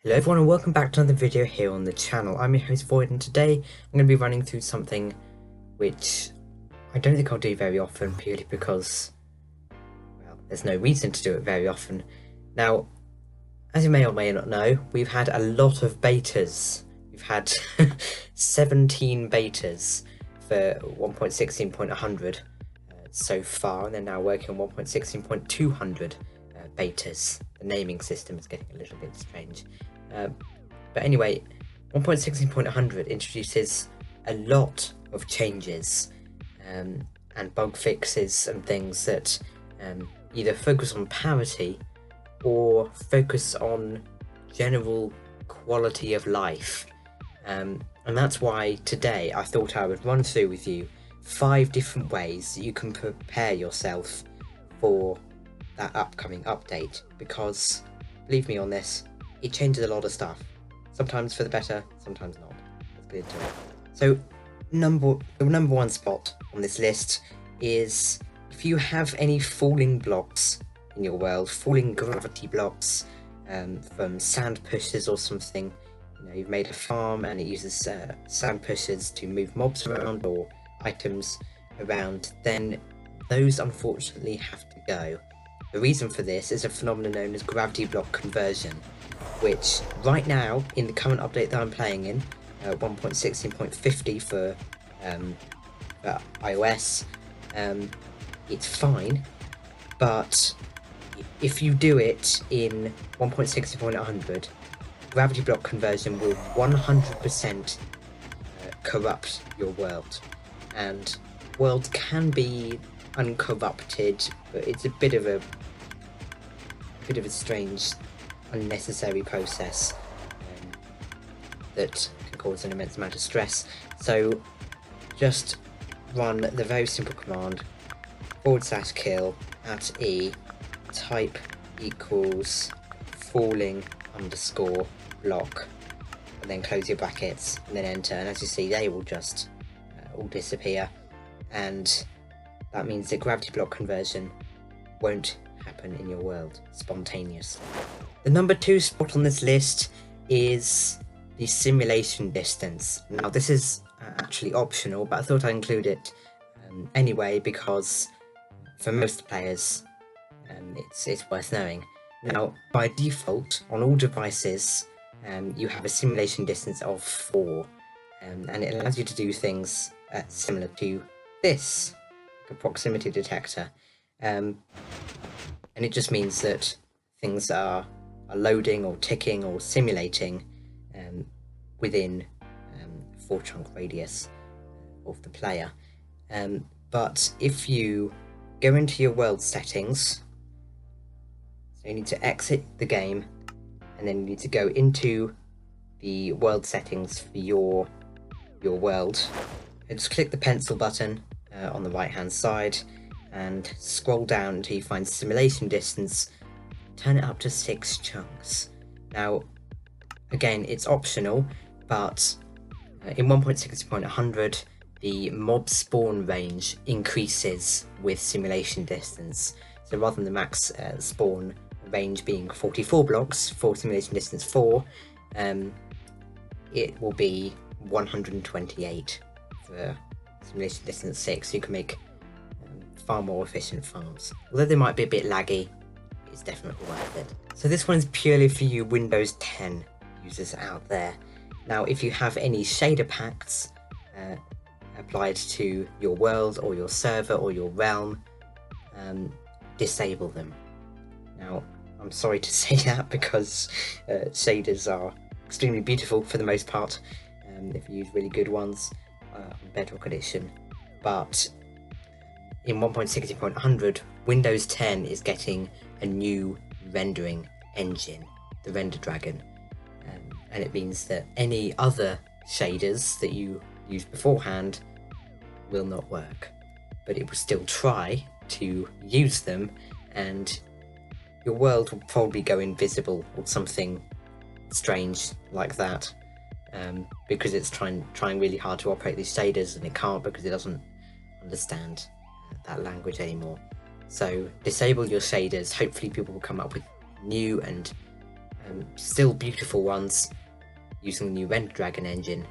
Hello everyone and welcome back to another video here on the channel. I'm your host Void, and today I'm going to be running through something which I don't think I'll do very often, purely because, well, there's no reason to do it very often. Now, as you may or may not know, we've had a lot of betas. We've had 17 betas for 1.16.100 so far, and they're now working on 1.16.200 betas. The naming system is getting a little bit strange. But anyway, 1.16.100 introduces a lot of changes and bug fixes and things that either focus on parity or focus on general quality of life. And that's why today I thought I would run through with you 5 different ways that you can prepare yourself for that upcoming update, because believe me on this, it changes a lot of stuff, sometimes for the better, sometimes not. Let's get into it. So the number one spot on this list is if you have any falling blocks in your world, falling gravity blocks from sand pushers or something. You know, you've made a farm and it uses sand pushers to move mobs around or items around, then those unfortunately have to go. The reason for this is a phenomenon known as gravity block conversion, which right now in the current update that I'm playing in, 1.16.50 for iOS, it's fine, but if you do it in 1.60.100, gravity block conversion will 100% corrupt your world, and worlds can be uncorrupted, but it's a bit of a strange, unnecessary process that can cause an immense amount of stress. So just run the very simple command /kill @e type equals falling underscore block, and then close your brackets and then enter, and as you see they will just all disappear, and that means that gravity block conversion won't happen in your world spontaneously. The number 2 spot on this list is the simulation distance. Now this is actually optional, but I thought I'd include it anyway, because for most players it's worth knowing. Now by default on all devices you have a simulation distance of 4, and it allows you to do things similar to this, a proximity detector, and it just means that things are loading or ticking or simulating within 4 chunk radius of the player. But if you go into your world settings, so you need to exit the game, and then you need to go into the world settings for your world, and just click the pencil button on the right hand side and scroll down until you find simulation distance. Turn it up to 6 chunks. Now again, it's optional, but in 1.60.100 the mob spawn range increases with simulation distance. So rather than the max spawn range being 44 blocks for simulation distance 4, it will be 128 for simulation distance 6. You can make far more efficient farms. Although they might be a bit laggy, it's definitely worth it. So this one is purely for you Windows 10 users out there. Now if you have any shader packs applied to your world or your server or your realm, disable them. Now I'm sorry to say that, because shaders are extremely beautiful for the most part if you use really good ones on Bedrock Edition, but in 1.60.100 Windows 10 is getting a new rendering engine, the Render Dragon, and it means that any other shaders that you used beforehand will not work, but it will still try to use them, and your world will probably go invisible or something strange like that, because it's trying really hard to operate these shaders, and it can't because it doesn't understand that language anymore. So disable your shaders. Hopefully people will come up with new and Still beautiful ones using the new Render Dragon engine.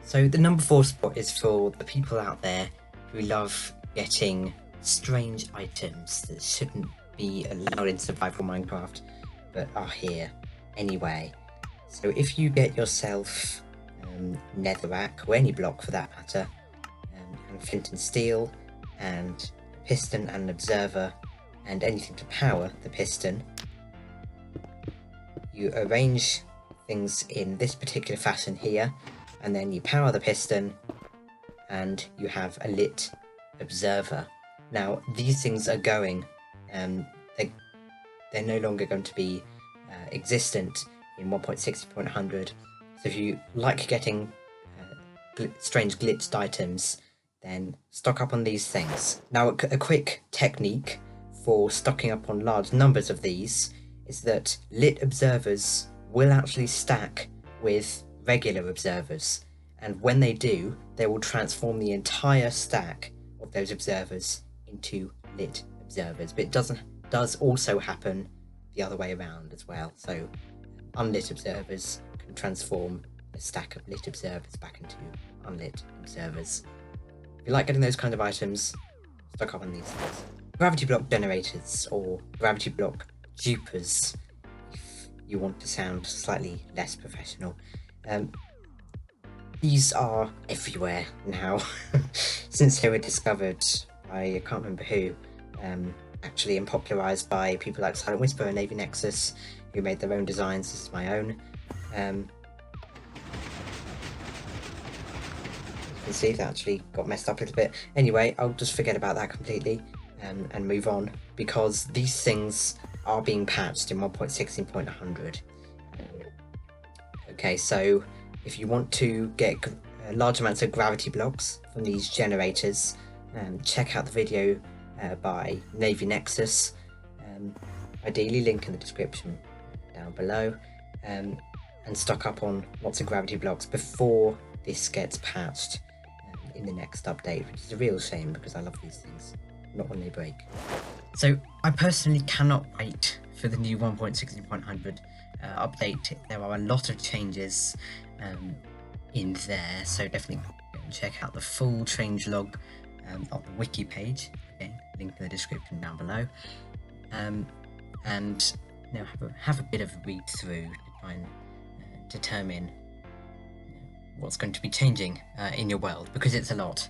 So the number 4 spot is for the people out there who love getting strange items that shouldn't be allowed in survival Minecraft, but are here anyway. So if you get yourself netherrack, or any block for that matter, and flint and steel, and a piston and an observer, and anything to power the piston, you arrange things in this particular fashion here, and then you power the piston, and you have a lit observer. Now these things are going, they're no longer going to be existent in 1.60.100. So if you like getting strange glitched items, then stock up on these things. Now a quick technique for stocking up on large numbers of these is that lit observers will actually stack with regular observers, and when they do, they will transform the entire stack of those observers into lit observers. But it does also happen the other way around as well. So unlit observers can transform a stack of lit observers back into unlit observers. If you like getting those kind of items, stock up on these things. Gravity block generators, or gravity block dupers, if you want to sound slightly less professional. These are everywhere now since they were discovered by, I can't remember who, actually, and popularised by people like Silent Whisper and Navy Nexus, who made their own designs. This is my own. You can see that actually got messed up a little bit. Anyway, I'll just forget about that completely and move on, because these things are being patched in 1.16.100. Okay, so if you want to get large amounts of gravity blocks from these generators, check out the video by Navy Nexus, ideally link in the description down below, and stock up on lots of gravity blocks before this gets patched in the next update, which is a real shame because I love these things, not when they break. So I personally cannot wait for the new 1.16.100 update. There are a lot of changes in there, so definitely check out the full changelog on the wiki page, again, link in the description down below, and you know, have a bit of a read through to try and determine what's going to be changing in your world, because it's a lot,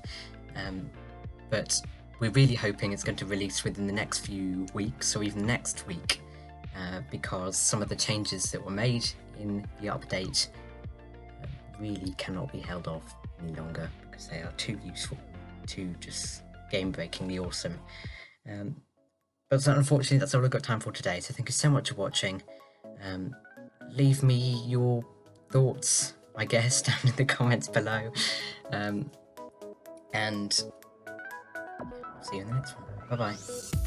but we're really hoping it's going to release within the next few weeks, or even next week, because some of the changes that were made in the update really cannot be held off any longer, because they are too useful, too just game-breakingly awesome. But unfortunately, that's all I've got time for today, so thank you so much for watching. Leave me your thoughts, I guess, down in the comments below, and I'll see you in the next one. Bye bye.